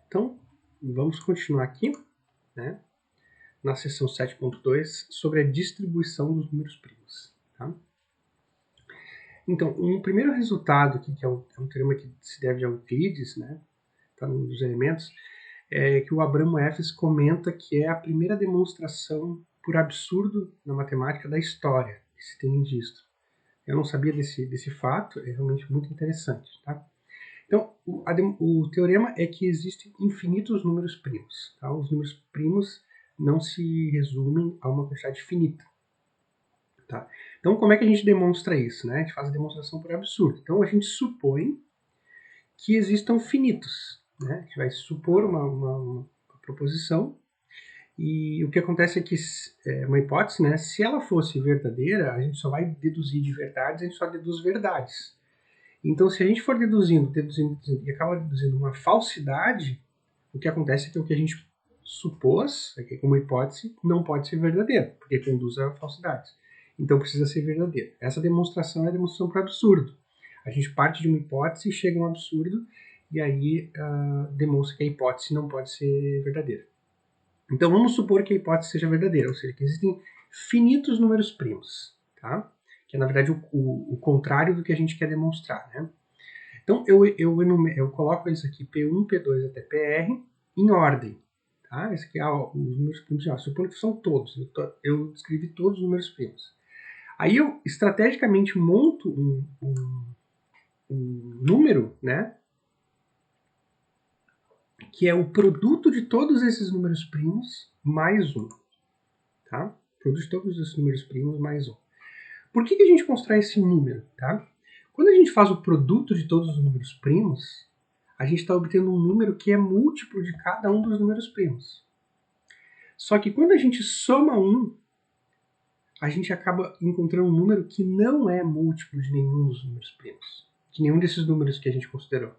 Então, vamos continuar aqui, né, na seção 7.2 sobre a distribuição dos números primos. Tá? Então, um primeiro resultado aqui, que é um teorema que se deve a Euclides, né, tá num dos elementos, é que o Abramo Efes comenta que é a primeira demonstração por absurdo na matemática da história que se tem registro. Eu não sabia desse fato, é realmente muito interessante. Tá? Então, o teorema é que existem infinitos números primos. Tá? Os números primos não se resumem a uma quantidade finita. Tá? Então, como é que a gente demonstra isso? Né? A gente faz a demonstração por absurdo. Então, a gente supõe que existam finitos. Né? A gente vai supor uma proposição e o que acontece é que uma hipótese, né? Se ela fosse verdadeira, a gente só vai deduzir de verdades, a gente só deduz verdades. Então, se a gente for deduzindo e acaba deduzindo uma falsidade, o que acontece é que o que a gente supôs, aqui como hipótese, não pode ser verdadeiro, porque conduz a falsidades. Então, precisa ser verdadeiro. Essa demonstração é a demonstração por absurdo. A gente parte de uma hipótese, chega a um absurdo, e aí demonstra que a hipótese não pode ser verdadeira. Então, vamos supor que a hipótese seja verdadeira, ou seja, que existem finitos números primos, tá? Que é, na verdade, o contrário do que a gente quer demonstrar, né? Então, eu coloco isso aqui, P1, P2 até PR, em ordem. Tá? Esse aqui é os números primos de ordem. Supondo que são todos. Eu descrevi todos os números primos. Aí eu, estrategicamente, monto um número, né? Que é o produto de todos esses números primos mais um. Tá? Produto de todos esses números primos mais um. Por que a gente constrói esse número? Tá? Quando a gente faz o produto de todos os números primos, a gente está obtendo um número que é múltiplo de cada um dos números primos. Só que quando a gente soma um, a gente acaba encontrando um número que não é múltiplo de nenhum dos números primos, de nenhum desses números que a gente considerou.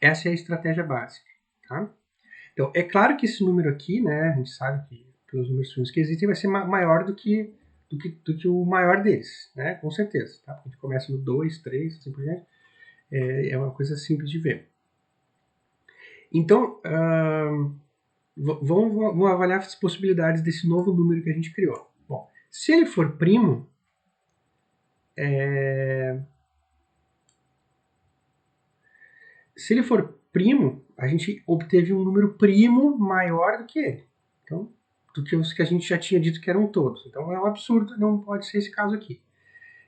Essa é a estratégia básica. Tá? Então, é claro que esse número aqui, né, a gente sabe que pelos números primos que existem, vai ser maior do que o maior deles, né, com certeza. Tá? Porque a gente começa no 2, 3, assim por diante. É uma coisa simples de ver. Então, vamos avaliar as possibilidades desse novo número que a gente criou. Bom, se ele for primo, a gente obteve um número primo maior do que ele. Então, do que os que a gente já tinha dito que eram todos. Então é um absurdo, não pode ser esse caso aqui.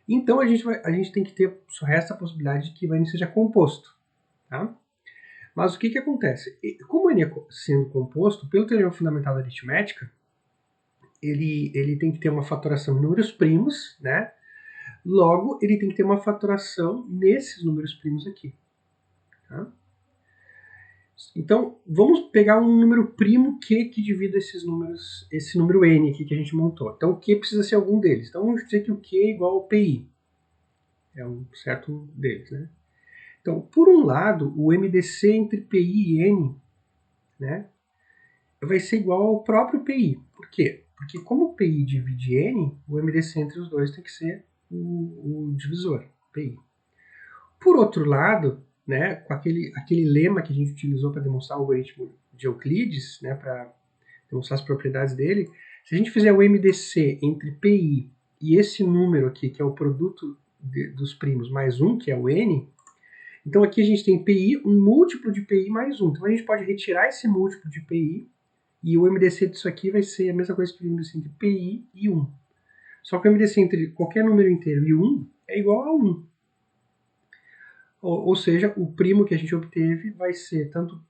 Então a gente tem que ter, só resta a possibilidade de que o N seja composto. Tá? Mas o que acontece? Como o N sendo composto, pelo teorema fundamental da aritmética, ele tem que ter uma fatoração em números primos, né? Logo, ele tem que ter uma fatoração nesses números primos aqui. Tá? Então, vamos pegar um número primo Q que divida esses números, esse número N aqui que a gente montou. Então, o Q precisa ser algum deles. Então, vamos dizer que o Q é igual ao PI. É um certo deles, né? Então, por um lado, o MDC entre PI e N, né, vai ser igual ao próprio PI. Por quê? Porque como o PI divide N, o MDC entre os dois tem que ser o divisor, PI. Por outro lado, né, com aquele lema que a gente utilizou para demonstrar o algoritmo de Euclides, né, para demonstrar as propriedades dele, se a gente fizer o MDC entre PI e esse número aqui, que é o produto dos primos, mais um, que é o N, então aqui a gente tem PI, um múltiplo de PI mais um. Então a gente pode retirar esse múltiplo de PI e o MDC disso aqui vai ser a mesma coisa que o MDC entre PI e 1. Só que o MDC entre qualquer número inteiro e 1 é igual a 1. Ou seja, o primo que a gente obteve vai ser tanto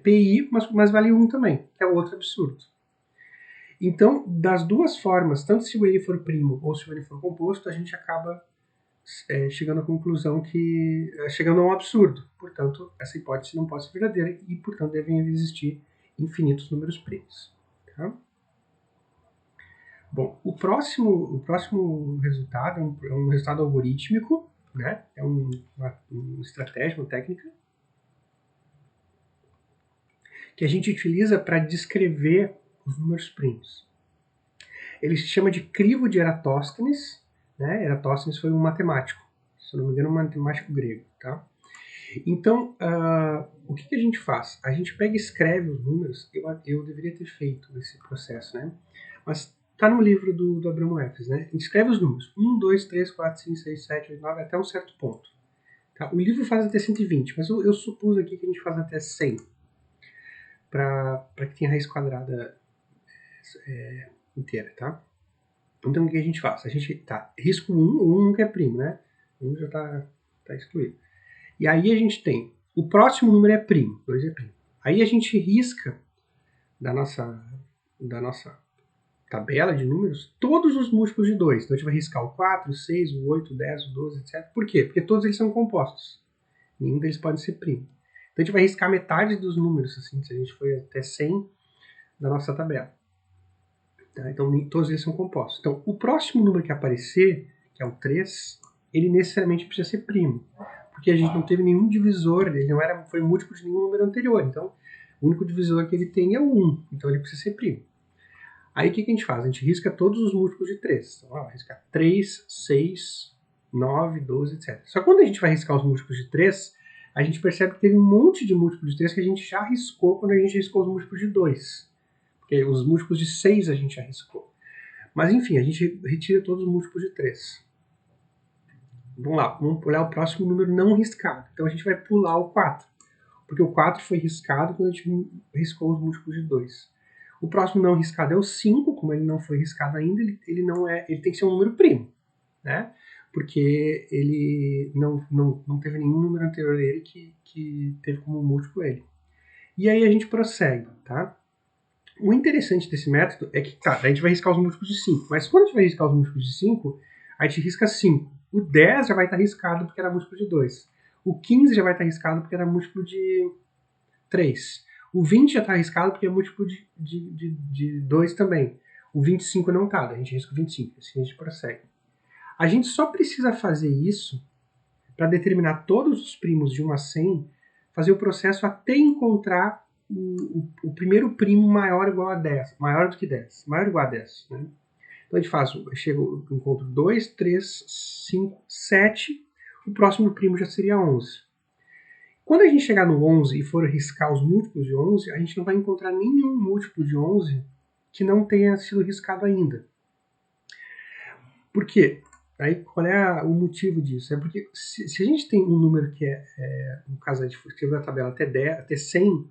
PI, mas vale 1 também, que é outro absurdo. Então, das duas formas, tanto se o N for primo ou se o N for composto, a gente acaba chegando à conclusão que chegando a um absurdo. Portanto, essa hipótese não pode ser verdadeira e, portanto, devem existir infinitos números primos. Tá? Bom, o próximo resultado é um resultado algorítmico, né? É uma estratégia, uma técnica que a gente utiliza para descrever os números primos. Ele se chama de crivo de Eratóstenes. Né? Eratóstenes foi um matemático, se não me engano, um matemático grego. Tá? Então, o que a gente faz? A gente pega e escreve os números. Eu deveria ter feito esse processo, né? Mas tá no livro do Abramo Efes, né? A gente escreve os números. 1, 2, 3, 4, 5, 6, 7, 8, 9, até um certo ponto. Tá? O livro faz até 120, mas eu supus aqui que a gente faz até 100. Para que tenha raiz quadrada inteira, tá? Então, o que a gente faz? A gente, risco 1, o 1 nunca é primo, né? O 1 já tá excluído. E aí a gente tem, o próximo número é primo, 2 é primo. Aí a gente risca da nossa tabela de números todos os múltiplos de 2. Então a gente vai riscar o 4, o 6, o 8, o 10, o 12, etc. Por quê? Porque todos eles são compostos. Nenhum deles pode ser primo. Então a gente vai riscar metade dos números, assim, se a gente for até 100 da nossa tabela. Tá? Então todos eles são compostos. Então o próximo número que aparecer, que é o 3, ele necessariamente precisa ser primo. Porque a gente não teve nenhum divisor, ele não foi múltiplo de nenhum número anterior. Então o único divisor que ele tem é o 1. Então ele precisa ser primo. Aí o que a gente faz? A gente risca todos os múltiplos de 3. Então, vai riscar 3, 6, 9, 12, etc. Só que quando a gente vai riscar os múltiplos de 3, a gente percebe que teve um monte de múltiplos de 3 que a gente já riscou quando a gente riscou os múltiplos de 2. Porque os múltiplos de 6 a gente já riscou. Mas enfim, a gente retira todos os múltiplos de 3. Vamos lá, vamos olhar o próximo número não riscado. Então a gente vai pular o 4. Porque o 4 foi riscado quando a gente riscou os múltiplos de 2. O próximo não riscado é o 5, como ele não foi riscado ainda, ele tem que ser um número primo, né? Porque ele não teve nenhum número anterior a ele que teve como múltiplo ele. E aí a gente prossegue, tá? O interessante desse método é que, a gente vai riscar os múltiplos de 5, mas quando a gente vai riscar os múltiplos de 5, a gente risca 5. O 10 já vai estar riscado porque era múltiplo de 2. O 15 já vai estar riscado porque era múltiplo de 3. O 20 já está arriscado porque é múltiplo de 2 também. O 25 não está, a gente risca o 25, assim a gente prossegue. A gente só precisa fazer isso para determinar todos os primos de 1 a 100, fazer o processo até encontrar o primeiro primo maior ou igual a 10, maior do que 10, maior ou igual a 10. Né? Então a gente faz, eu encontro 2, 3, 5, 7, o próximo primo já seria 11. Quando a gente chegar no 11 e for riscar os múltiplos de 11, a gente não vai encontrar nenhum múltiplo de 11 que não tenha sido riscado ainda. Por quê? Aí, qual é o motivo disso? É porque se a gente tem um número que no caso a gente escreveu a tabela até 100,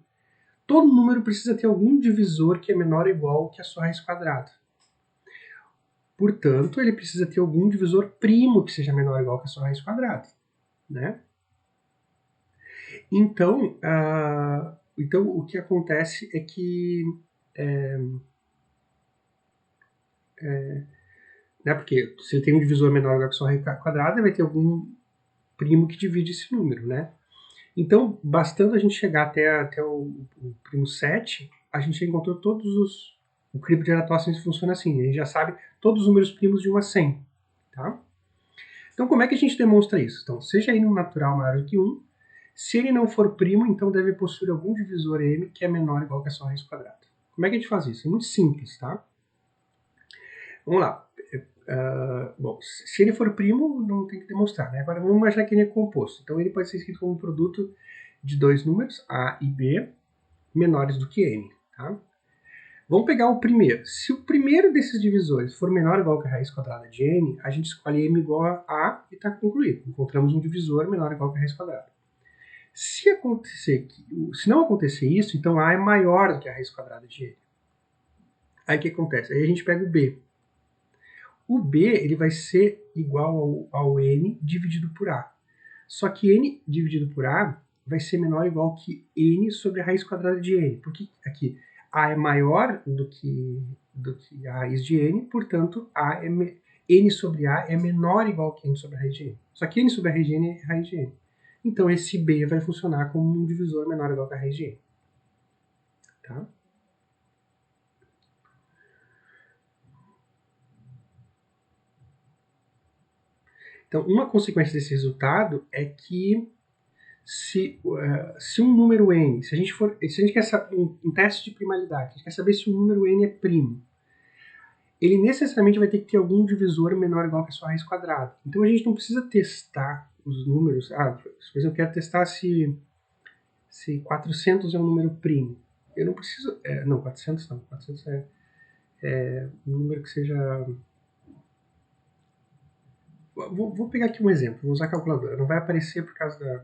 todo número precisa ter algum divisor que é menor ou igual que a sua raiz quadrada. Portanto, ele precisa ter algum divisor primo que seja menor ou igual que a sua raiz quadrada. Né? Então, o que acontece é que né, porque se ele tem um divisor menor ou igual que a sua raiz quadrada, vai ter algum primo que divide esse número, né? Então, bastando a gente chegar até o primo 7, a gente já encontrou todos os... O crivo de Eratosthenes funciona assim, a gente já sabe todos os números primos de 1 a 100, tá? Então, como é que a gente demonstra isso? Então, seja n um natural maior do que 1, se ele não for primo, então deve possuir algum divisor m que é menor ou igual que a sua raiz quadrada. Como é que a gente faz isso? É muito simples, tá? Vamos lá. Bom, se ele for primo, não tem que demonstrar, né? Agora vamos imaginar que ele é composto. Então ele pode ser escrito como um produto de dois números, A e B, menores do que n, tá? Vamos pegar o primeiro. Se o primeiro desses divisores for menor ou igual que a raiz quadrada de n, a gente escolhe m igual a A e está concluído. Encontramos um divisor menor ou igual que a raiz quadrada. Se não acontecer isso, então A é maior do que a raiz quadrada de n. Aí o que acontece? Aí a gente pega o B. O B ele vai ser igual ao n dividido por A. Só que n dividido por A vai ser menor ou igual que n sobre a raiz quadrada de n. Porque aqui A é maior do que a raiz de n, portanto, n sobre A é menor ou igual que n sobre a raiz de n. Só que n sobre a raiz de n é raiz de n. Então esse B vai funcionar como um divisor menor ou igual que a raiz de n. Tá? Então, uma consequência desse resultado é que se um número n, se a gente quer saber um teste de primalidade, a gente quer saber se um número n é primo, ele necessariamente vai ter que ter algum divisor menor ou igual que a sua raiz quadrada. Então a gente não precisa testar os números... por exemplo, eu quero testar se 400 é um número primo. Eu não preciso... não, 400 não. 400 é um número que seja... Vou pegar aqui um exemplo. Vou usar a calculadora. Não vai aparecer por causa da...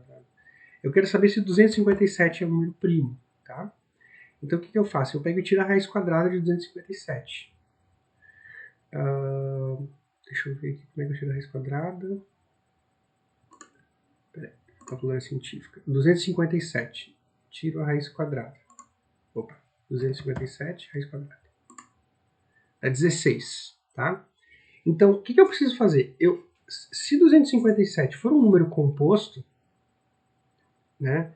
Eu quero saber se 257 é um número primo, tá? Então, o que eu faço? Eu pego e tiro a raiz quadrada de 257. Deixa eu ver aqui como é que eu tiro a raiz quadrada. Peraí, calculadora científica. 257. Tiro a raiz quadrada. Opa, 257, raiz quadrada. É 16, tá? Então, o que eu preciso fazer? Se 257 for um número composto, né,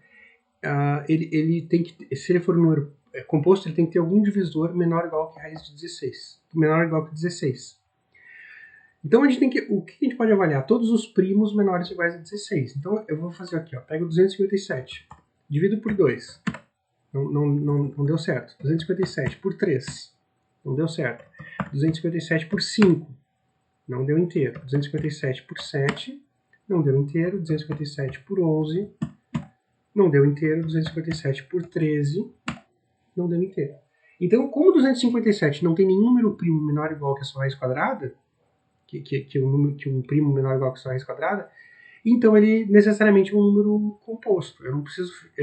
ele tem que, se ele for um número composto, ele tem que ter algum divisor menor ou igual que a raiz de 16. Menor ou igual que 16. Então, a gente tem que, o que a gente pode avaliar? Todos os primos menores ou iguais a 16. Então, eu vou fazer aqui, ó, pego 257, divido por 2. Não deu certo. 257 por 3. Não deu certo. 257 por 5. Não deu inteiro. 257 por 7. Não deu inteiro. 257 por 11. Não deu inteiro. 257 por 13. Não deu inteiro. Então, como 257 não tem nenhum número primo menor ou igual que a sua raiz quadrada, que um primo menor ou igual que a sua raiz quadrada, então ele necessariamente é um número composto. É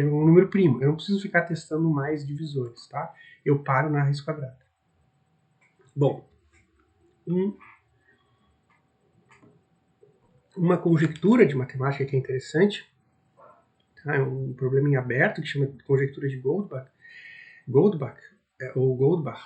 um número primo. Eu não preciso ficar testando mais divisores, tá? Eu paro na raiz quadrada. Bom, uma conjectura de matemática que é interessante, tá? É um problema em aberto que chama de conjectura de Goldbach, ou Goldbach.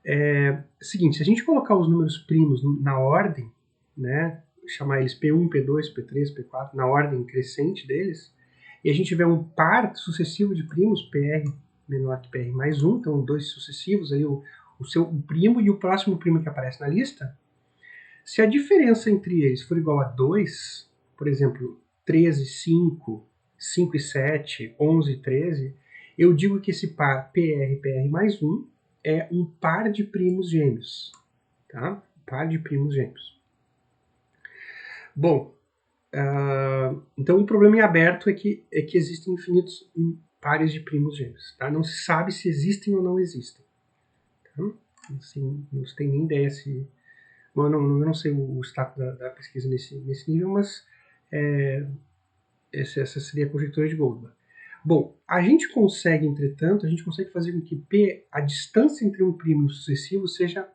É o seguinte: se a gente colocar os números primos na ordem, né, chamar eles P1, P2, P3, P4, na ordem crescente deles, e a gente tiver um par sucessivo de primos, PR menor que PR mais 1, então dois sucessivos, aí o primo e o próximo primo que aparece na lista, se a diferença entre eles for igual a 2, por exemplo, 13 e 5, 5 e 7, 11 e 13, eu digo que esse par PR mais 1 é um par de primos gêmeos. Tá? Par de primos gêmeos. Bom, então o problema em aberto é que existem infinitos pares de primos gêmeos. Tá? Não se sabe se existem ou não existem. Tá? Assim, não se tem nem ideia se... Bom, eu não sei o status da pesquisa nesse nível, mas essa seria a conjectura de Goldbach. Bom, a gente consegue, entretanto, fazer com que a distância entre um primo e um sucessivo seja...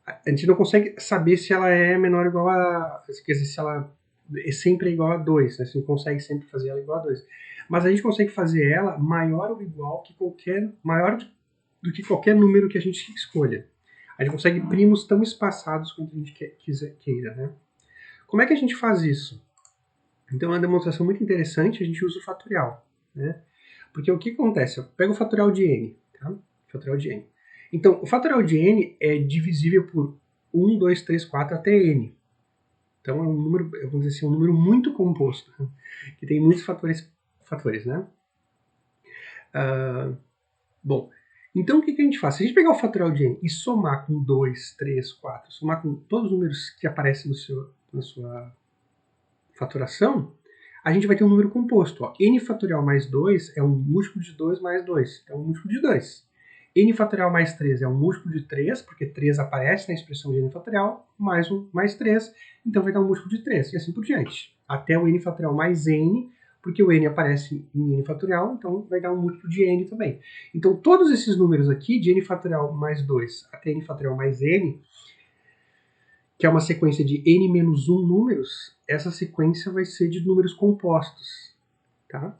A gente não consegue saber se ela é menor ou igual a... Quer dizer, se ela é sempre igual a 2, né? A gente não consegue sempre fazer ela igual a 2. Mas a gente consegue fazer ela maior ou igual que maior do que qualquer número que a gente escolha. A gente consegue primos tão espaçados quanto a gente queira, né? Como é que a gente faz isso? Então é uma demonstração muito interessante, a gente usa o fatorial, né? Porque o que acontece? Eu pego o fatorial de n, tá? Fatorial de n. Então, o fatorial de n é divisível por 1, 2, 3, 4 até n. Então é um número, vamos dizer assim, um número muito composto, que tem muitos fatores, né? Bom, então o que a gente faz? Se a gente pegar o fatorial de n e somar com 2, 3, 4, somar com todos os números que aparecem na sua fatoração, a gente vai ter um número composto. Ó. N fatorial mais 2 é um múltiplo de 2 mais 2, então é um múltiplo de 2. N fatorial mais 3 é um múltiplo de 3, porque 3 aparece na expressão de N fatorial, mais 1 mais 3, então vai dar um múltiplo de 3, e assim por diante. Até o N fatorial mais N, porque o N aparece em N fatorial, então vai dar um múltiplo de N também. Então todos esses números aqui, de N fatorial mais 2 até N fatorial mais N, que é uma sequência de n menos 1 números, essa sequência vai ser de números compostos, tá?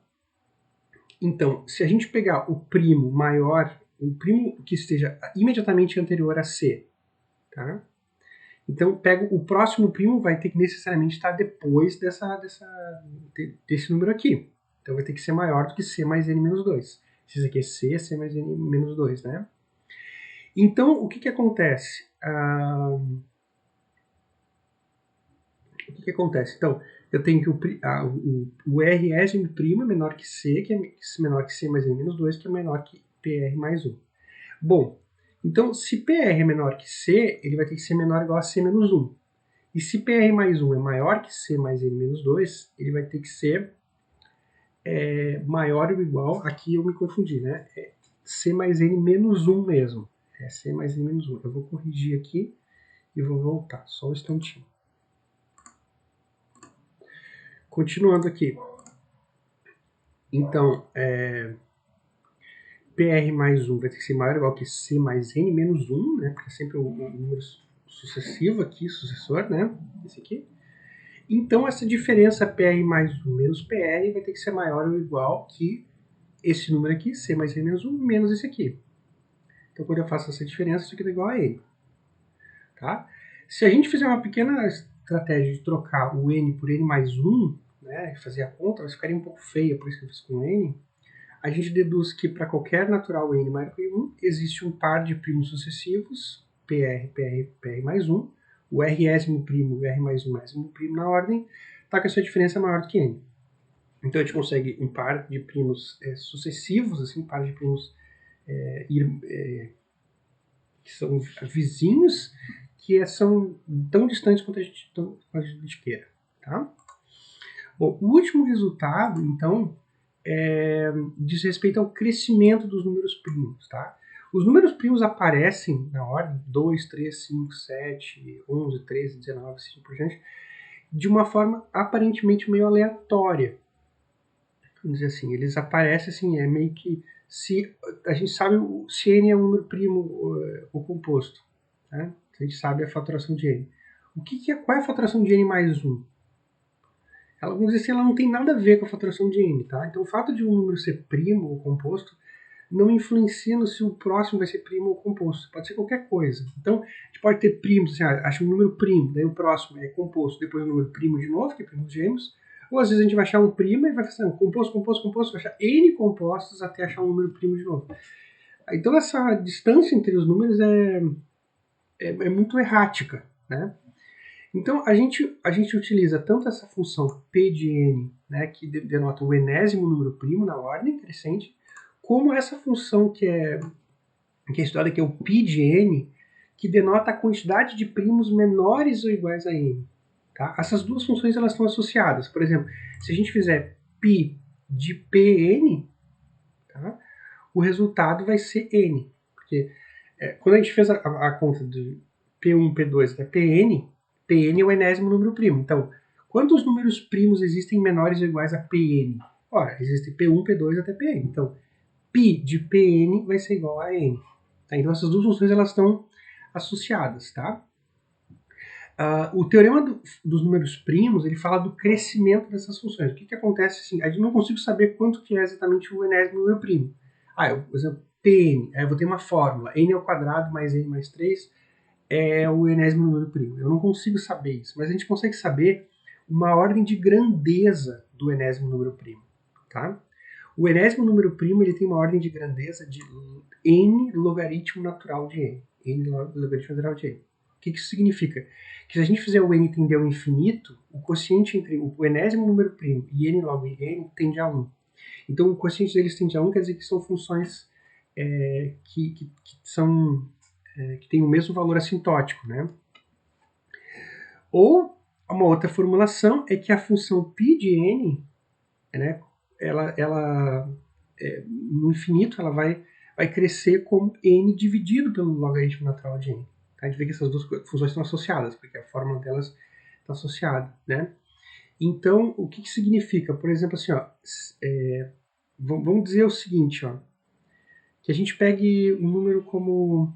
Então, se a gente pegar o primo maior, o primo que esteja imediatamente anterior a C, tá? Então, pego o próximo primo, vai ter que necessariamente estar depois desse número aqui. Então, vai ter que ser maior do que C mais N menos 2. Se isso aqui é C mais N menos 2, né? Então, o que acontece? O que acontece? Então, eu tenho que o RS' é menor que C, que é menor que C mais N menos 2, que é menor que PR mais 1. Bom, então, se PR é menor que C, ele vai ter que ser menor ou igual a C menos 1. E se PR mais 1 é maior que C mais N menos 2, ele vai ter que ser maior ou igual, aqui eu me confundi, né? É C mais N menos 1 mesmo. É C mais N menos 1. Eu vou corrigir aqui e vou voltar, só um instantinho. Continuando aqui. Então, PR mais 1 vai ter que ser maior ou igual que C mais N menos 1, né? Porque é sempre o número sucessivo aqui, sucessor, né? Esse aqui. Então, essa diferença PR mais 1 menos PR vai ter que ser maior ou igual que esse número aqui, C mais N menos 1, menos esse aqui. Então, quando eu faço essa diferença, isso aqui é igual a N. Tá? Se a gente fizer uma pequena estratégia de trocar o N por N mais 1, né, fazer a conta, vai ficaria um pouco feia, por isso que eu fiz com N, a gente deduz que para qualquer natural N maior que 1, existe um par de primos sucessivos, PR, PR, PR mais 1, o Résimo primo, o R mais 1, Résimo primo na ordem, tá com essa diferença maior do que N. Então a gente consegue um par de primos sucessivos, assim, um par de primos que são vizinhos, que são tão distantes quanto a gente queira. Tá? Bom, o último resultado, então, diz respeito ao crescimento dos números primos. Tá? Os números primos aparecem na ordem 2, 3, 5, 7, 11, 13, 19, assim por diante, de uma forma aparentemente meio aleatória. Vamos dizer assim, eles aparecem assim, é meio que se a gente sabe se n é um número primo ou composto, né? A gente sabe a faturação de n. Qual é a faturação de n mais 1? Ela, vamos dizer assim, ela não tem nada a ver com a faturação de n, tá? Então o fato de um número ser primo ou composto não influencia no se o próximo vai ser primo ou composto. Pode ser qualquer coisa. Então, a gente pode ter primos, assim, acha um número primo, daí o próximo é composto, depois um número primo de novo, que é primo de gêmeos, ou às vezes a gente vai achar um primo e vai fazer composto, composto, composto, vai achar n compostos até achar um número primo de novo. Então essa distância entre os números é muito errática, né? Então a gente utiliza tanto essa função p de n, né, que denota o enésimo número primo na ordem crescente, como essa função que é estudada, que é o π de n, que denota a quantidade de primos menores ou iguais a n. Tá? Essas duas funções elas estão associadas. Por exemplo, se a gente fizer π de pn, tá? O resultado vai ser n. Porque quando a gente fez a conta de p1, p2 até pn é o enésimo número primo. Então, quantos números primos existem menores ou iguais a pn? Ora, existe p1, p2 até pn. Então, π de pn vai ser igual a n. Tá? Então, essas duas funções elas estão associadas. Tá? O teorema dos números primos ele fala do crescimento dessas funções. O que acontece assim? A gente não consigo saber quanto que é exatamente o enésimo número primo. Por exemplo, Pn, eu vou ter uma fórmula, n ao quadrado mais n mais 3 é o enésimo número primo. Eu não consigo saber isso, mas a gente consegue saber uma ordem de grandeza do enésimo número primo. Tá? O enésimo número primo ele tem uma ordem de grandeza de n logaritmo natural de n. N logaritmo natural de n. O que isso significa? Que se a gente fizer o n tender ao infinito, o quociente entre o enésimo número primo e n log n tende a 1. Então, o quociente deles tende a 1 quer dizer que são funções que têm o mesmo valor assintótico, né? Ou, uma outra formulação é que a função π de n, né, no infinito, ela vai crescer como n dividido pelo logaritmo natural de n. A gente vê que essas duas funções estão associadas, porque a fórmula delas está associada, né? Então, o que significa? Por exemplo, assim, ó, vamos dizer o seguinte, ó, que a gente pegue um número como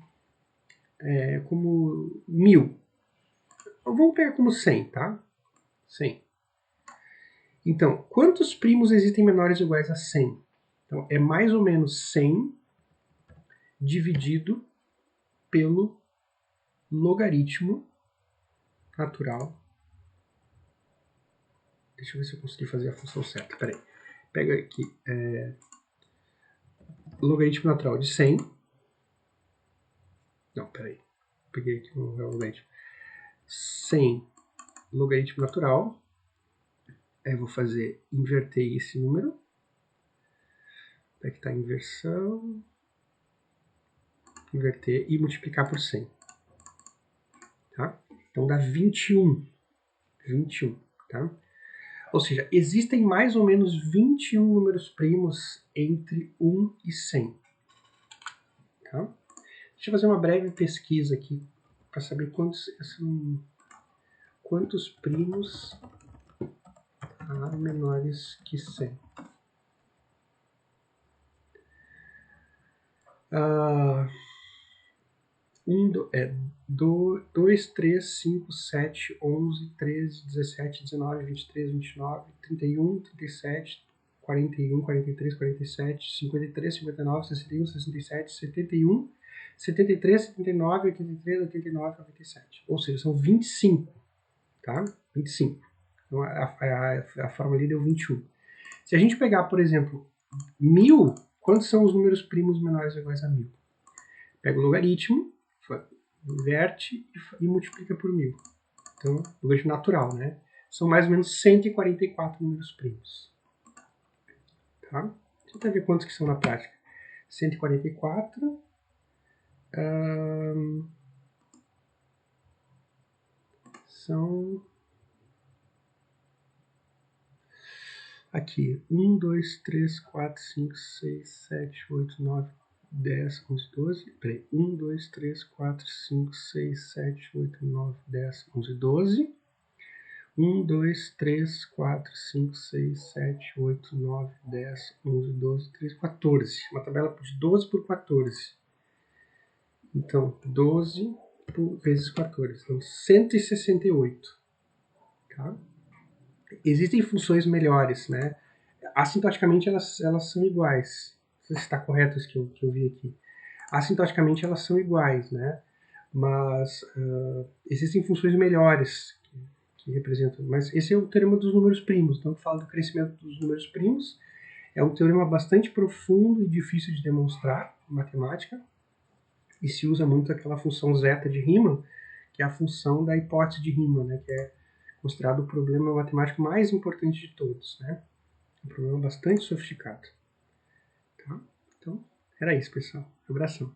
1000. Vamos pegar como 100, tá? 100. Então, quantos primos existem menores ou iguais a 100? Então, é mais ou menos 100 dividido pelo logaritmo natural. Deixa eu ver se eu consegui fazer a função certa. Peraí. Pega aqui. Logaritmo natural de 100. Não, peraí. Peguei aqui no logaritmo. 100 logaritmo natural. Aí eu vou fazer inverter esse número. Aqui está a inversão. Inverter e multiplicar por 100. Tá? Então dá 21. 21, tá? Ou seja, existem mais ou menos 21 números primos entre 1 e 100. Tá? Deixa eu fazer uma breve pesquisa aqui para saber quantos primos há menores que 100. 2, 3, 5, 7, 11, 13, 17, 19, 23, 29, 31, 37, 41, 43, 47, 53, 59, 61, 67, 71, 73, 79, 83, 89, 97. Ou seja, são 25, tá? 25. Então a forma ali deu 21. Se a gente pegar, por exemplo, 1000, quantos são os números primos menores ou iguais a 1000? Pega o logaritmo, inverte e multiplica por 1000. Então, logaritmo natural, né? São mais ou menos 144 números primos. Tá? Deixa eu até ver quantos que são na prática. 144. São... Aqui, 1, 2, 3, 4, 5, 6, 7, 8, 9, 10, 11, 12. Peraí, 1, 2, 3, 4, 5, 6, 7, 8, 9, 10, 11, 12. 1, 2, 3, 4, 5, 6, 7, 8, 9, 10, 11, 12, 13, 14. Uma tabela de 12 por 14. Então, 12 vezes 14. Então, 168. Tá? Existem funções melhores, né? Assintoticamente, elas são iguais. Não sei se está correto isso que eu vi aqui. Assintoticamente, elas são iguais, né? Mas existem funções melhores que representam. Mas esse é o teorema dos números primos. Então, fala do crescimento dos números primos. É um teorema bastante profundo e difícil de demonstrar em matemática. E se usa muito aquela função zeta de Riemann, que é a função da hipótese de Riemann, né? Que é considerado o problema matemático mais importante de todos, né? Um problema bastante sofisticado. Tá? Então, era isso, pessoal. Um abração.